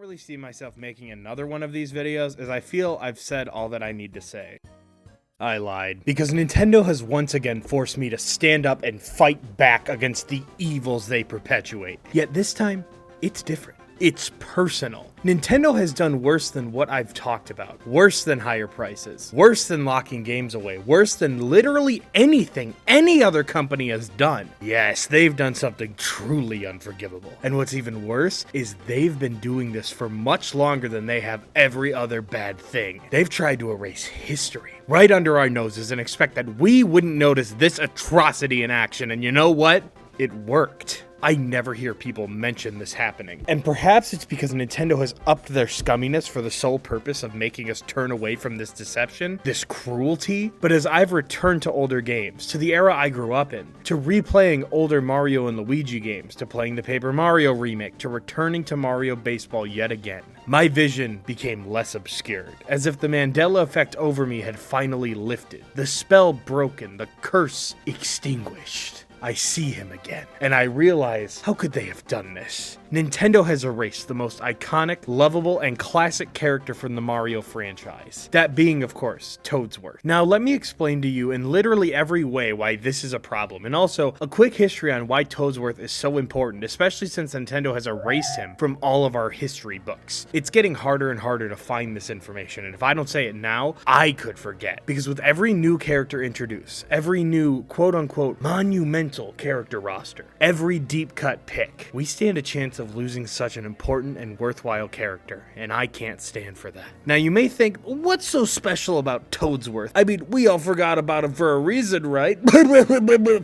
really see myself making another one of these videos, as I feel I've said all that I need to say. I lied, because Nintendo has once again forced me to stand up and fight back against the evils they perpetuate. Yet this time, it's different. It's personal. Nintendo has done worse than what I've talked about. Worse than higher prices. Worse than locking games away. Worse than literally anything any other company has done. Yes, they've done something truly unforgivable. And what's even worse is they've been doing this for much longer than they have every other bad thing. They've tried to erase history right under our noses and expect that we wouldn't notice this atrocity in action. And you know what? It worked. I never hear people mention this happening. And perhaps it's because Nintendo has upped their scumminess for the sole purpose of making us turn away from this deception, this cruelty. But as I've returned to older games, to the era I grew up in, to replaying older Mario and Luigi games, to playing the Paper Mario remake, to returning to Mario Baseball yet again, my vision became less obscured, as if the Mandela effect over me had finally lifted, the spell broken, the curse extinguished. I see him again, and I realize, how could they have done this? Nintendo has erased the most iconic, lovable, and classic character from the Mario franchise. That being, of course, Toadsworth. Now, let me explain to you in literally every way why this is a problem, and also a quick history on why Toadsworth is so important, especially since Nintendo has erased him from all of our history books. It's getting harder and harder to find this information, and if I don't say it now, I could forget. Because with every new character introduced, every new quote-unquote monumental character roster, every deep cut pick, we stand a chance of losing such an important and worthwhile character, and I can't stand for that. Now you may think, what's so special about Toadsworth? I mean, we all forgot about him for a reason, right?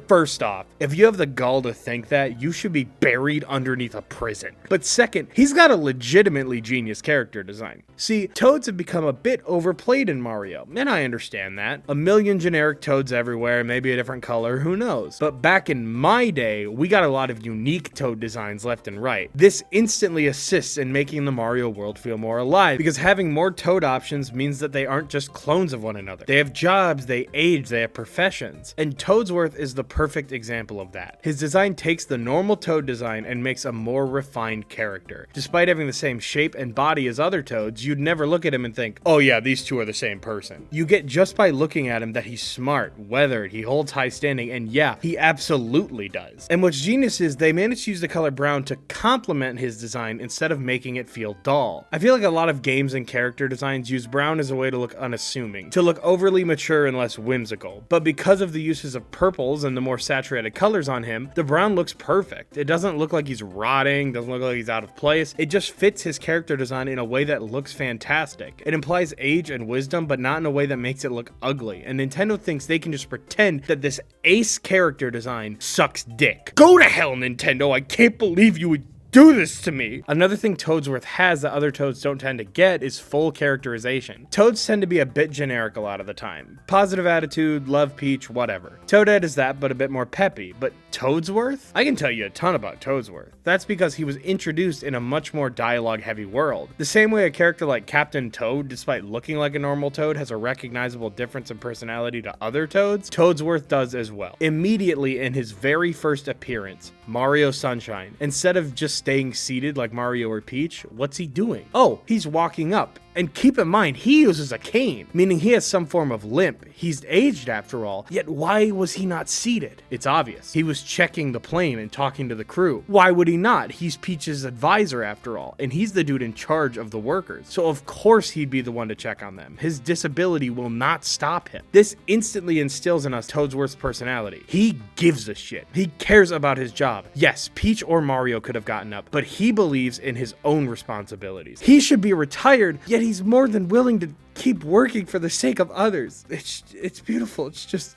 First off, if you have the gall to think that, you should be buried underneath a prison. But second, he's got a legitimately genius character design. See, Toads have become a bit overplayed in Mario, and I understand that. A million generic Toads everywhere, maybe a different color, who knows? But back in my day, we got a lot of unique Toad designs left and right. This instantly assists in making the Mario world feel more alive, because having more Toad options means that they aren't just clones of one another. They have jobs, they age, they have professions, and Toadsworth is the perfect example of that. His design takes the normal Toad design and makes a more refined character. Despite having the same shape and body as other Toads, you'd never look at him and think, oh yeah, these two are the same person. You get just by looking at him that he's smart, weathered, he holds high standing, and yeah, he absolutely does. And what's genius is they managed to use the color brown to complement his design instead of making it feel dull. I feel like a lot of games and character designs use brown as a way to look unassuming, to look overly mature and less whimsical. But because of the uses of purples and the more saturated colors on him, the brown looks perfect. It doesn't look like he's rotting, doesn't look like he's out of place. It just fits his character design in a way that looks fantastic. It implies age and wisdom, but not in a way that makes it look ugly. And Nintendo thinks they can just pretend that this ace character design sucks dick. Go to hell, Nintendo! I can't believe you would do this to me! Another thing Toadsworth has that other Toads don't tend to get is full characterization. Toads tend to be a bit generic a lot of the time. Positive attitude, love Peach, whatever. Toadette is that, but a bit more peppy. But Toadsworth? I can tell you a ton about Toadsworth. That's because he was introduced in a much more dialogue-heavy world. The same way a character like Captain Toad, despite looking like a normal Toad, has a recognizable difference in personality to other Toads, Toadsworth does as well. Immediately in his very first appearance, Mario Sunshine, instead of just staying seated like Mario or Peach, what's he doing? Oh, he's walking up. And keep in mind, he uses a cane, meaning he has some form of limp. He's aged after all, yet why was he not seated? It's obvious. He was checking the plane and talking to the crew. Why would he not? He's Peach's advisor after all, and he's the dude in charge of the workers. So of course he'd be the one to check on them. His disability will not stop him. This instantly instills in us Toadsworth's personality. He gives a shit. He cares about his job. Yes, Peach or Mario could have gotten up, but he believes in his own responsibilities. He should be retired, yet he's more than willing to keep working for the sake of others. It's beautiful. It's just...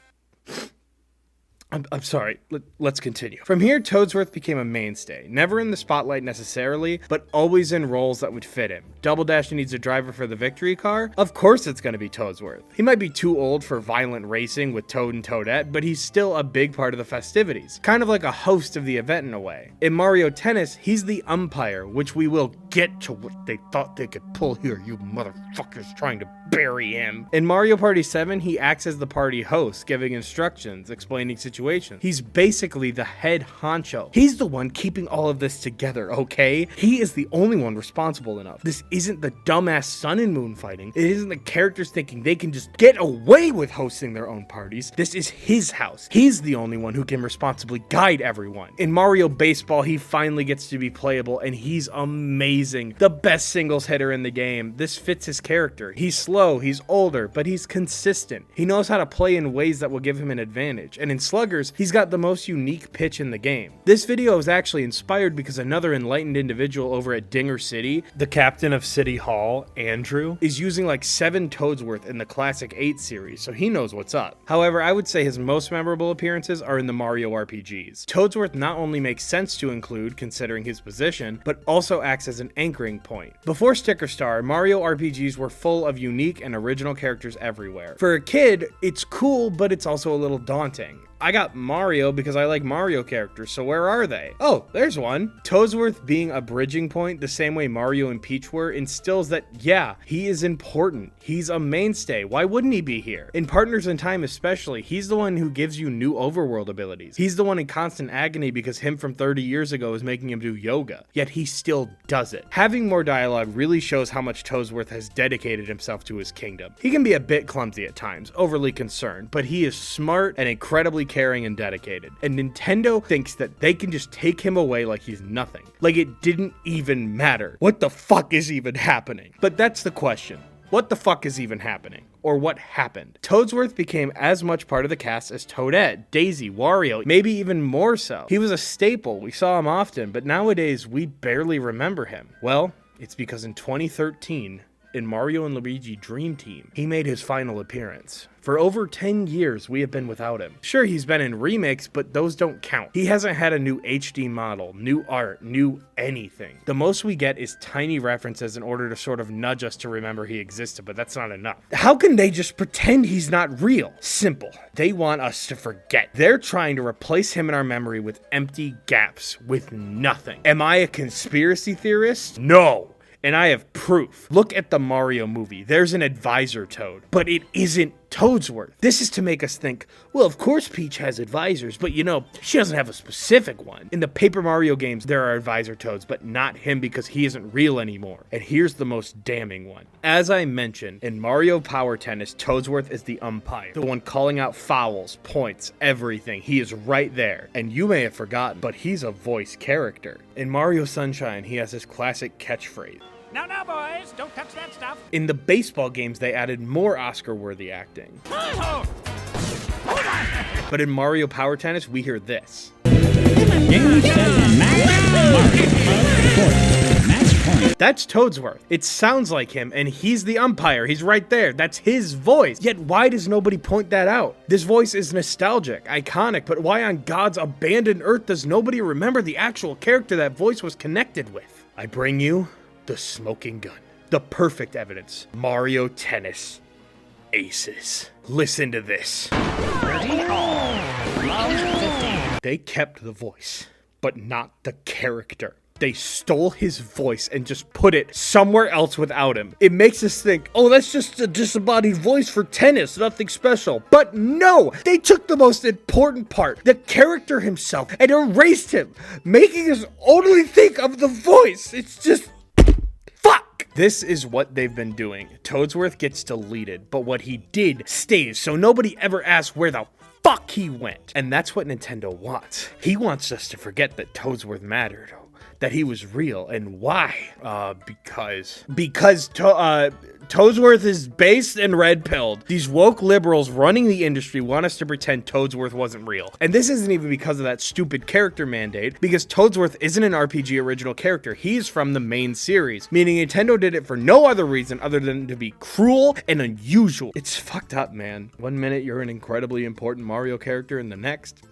I'm sorry, let's continue. From here, Toadsworth became a mainstay, never in the spotlight necessarily, but always in roles that would fit him. Double Dash needs a driver for the victory car? Of course it's gonna be Toadsworth. He might be too old for violent racing with Toad and Toadette, but he's still a big part of the festivities, kind of like a host of the event in a way. In Mario Tennis, he's the umpire, which we will get to what they thought they could pull here, you motherfuckers trying to bury him. In Mario Party 7, he acts as the party host, giving instructions, explaining situations, situations. He's basically the head honcho. He's the one keeping all of this together, okay? He is the only one responsible enough. This isn't the dumbass sun and moon fighting. It isn't the characters thinking they can just get away with hosting their own parties. This is his house. He's the only one who can responsibly guide everyone. In Mario Baseball, he finally gets to be playable, and he's amazing. The best singles hitter in the game. This fits his character. He's slow, he's older, but he's consistent. He knows how to play in ways that will give him an advantage. And in Sluggers, he's got the most unique pitch in the game. This video is actually inspired because another enlightened individual over at Dinger City, the captain of City Hall, Andrew, is using like 7 Toadsworth in the classic 8 series, so he knows what's up. However, I would say his most memorable appearances are in the Mario RPGs. Toadsworth not only makes sense to include considering his position, but also acts as an anchoring point. Before Sticker Star, Mario RPGs were full of unique and original characters everywhere. For a kid, it's cool, but it's also a little daunting. I got Mario because I like Mario characters, so where are they? Oh, there's one. Toadsworth being a bridging point the same way Mario and Peach were instills that, yeah, he is important. He's a mainstay. Why wouldn't he be here? In Partners in Time especially, he's the one who gives you new overworld abilities. He's the one in constant agony because him from 30 years ago is making him do yoga, yet he still does it. Having more dialogue really shows how much Toadsworth has dedicated himself to his kingdom. He can be a bit clumsy at times, overly concerned, but he is smart and incredibly caring and dedicated. And Nintendo thinks that they can just take him away like he's nothing. Like it didn't even matter. What the fuck is even happening? But that's the question. What the fuck is even happening? Or what happened? Toadsworth became as much part of the cast as Toadette, Daisy, Wario, maybe even more so. He was a staple, we saw him often, but nowadays we barely remember him. Well, it's because in 2013, in Mario and Luigi Dream Team, he made his final appearance. For over 10 years, we have been without him. Sure, he's been in remakes, but those don't count. He hasn't had a new HD model, new art, new anything. The most we get is tiny references in order to sort of nudge us to remember he existed, but that's not enough. How can they just pretend he's not real? Simple. They want us to forget. They're trying to replace him in our memory with empty gaps, with nothing. Am I a conspiracy theorist? No. And I have proof. Look at the Mario movie. There's an advisor Toad, but it isn't Toadsworth. This is to make us think, well, of course Peach has advisors, but you know, she doesn't have a specific one. In the Paper Mario games, there are advisor Toads, but not him because he isn't real anymore. And here's the most damning one. As I mentioned, in Mario Power Tennis, Toadsworth is the umpire, the one calling out fouls, points, everything. He is right there. And you may have forgotten, but he's a voice character. In Mario Sunshine, he has his classic catchphrase. Now, boys, don't touch that stuff. In the baseball games, they added more Oscar-worthy acting. Oh, hold on. But in Mario Power Tennis, we hear this. That's Toadsworth. It sounds like him, and he's the umpire. He's right there. That's his voice. Yet why does nobody point that out? This voice is nostalgic, iconic, but why on God's abandoned earth does nobody remember the actual character that voice was connected with? I bring you the smoking gun. The perfect evidence. Mario Tennis Aces. Listen to this. They kept the voice, but not the character. They stole his voice and just put it somewhere else without him. It makes us think, oh, that's just a disembodied voice for tennis, nothing special. But no, they took the most important part, the character himself, and erased him, making us only think of the voice. It's just... fuck! This is what they've been doing. Toadsworth gets deleted, but what he did stays, so nobody ever asks where the fuck he went. And that's what Nintendo wants. He wants us to forget that Toadsworth mattered, that he was real. And why? Because Toadsworth is based and red-pilled. These woke liberals running the industry want us to pretend Toadsworth wasn't real. And this isn't even because of that stupid character mandate, because Toadsworth isn't an RPG original character. He's from the main series, meaning Nintendo did it for no other reason other than to be cruel and unusual. It's fucked up, man. One minute you're an incredibly important Mario character, and the next...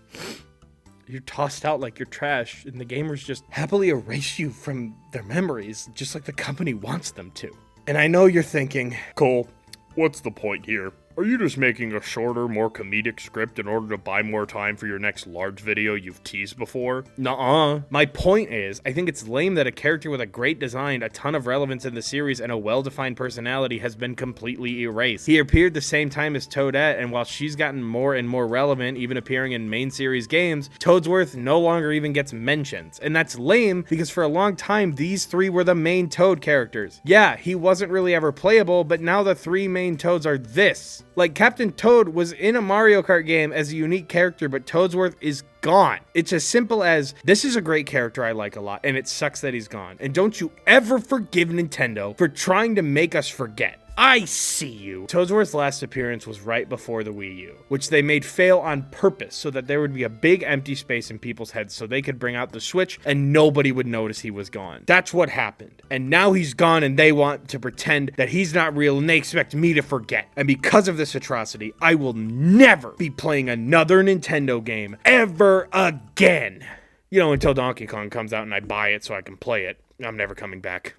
you're tossed out like you're trash, and the gamers just happily erase you from their memories, just like the company wants them to. And I know you're thinking, Cole, what's the point here? Are you just making a shorter, more comedic script in order to buy more time for your next large video you've teased before? Nuh-uh. My point is, I think it's lame that a character with a great design, a ton of relevance in the series, and a well-defined personality has been completely erased. He appeared the same time as Toadette, and while she's gotten more and more relevant, even appearing in main series games, Toadsworth no longer even gets mentions. And that's lame because for a long time, these three were the main Toad characters. Yeah, he wasn't really ever playable, but now the three main Toads are this. Like, Captain Toad was in a Mario Kart game as a unique character, but Toadsworth is gone. It's as simple as, this is a great character I like a lot, and it sucks that he's gone. And don't you ever forgive Nintendo for trying to make us forget. I see you. Toadsworth's last appearance was right before the Wii U, which they made fail on purpose so that there would be a big empty space in people's heads so they could bring out the Switch and nobody would notice he was gone. That's what happened. And now he's gone and they want to pretend that he's not real and they expect me to forget. And because of this atrocity, I will never be playing another Nintendo game ever again. You know, until Donkey Kong comes out and I buy it so I can play it. I'm never coming back.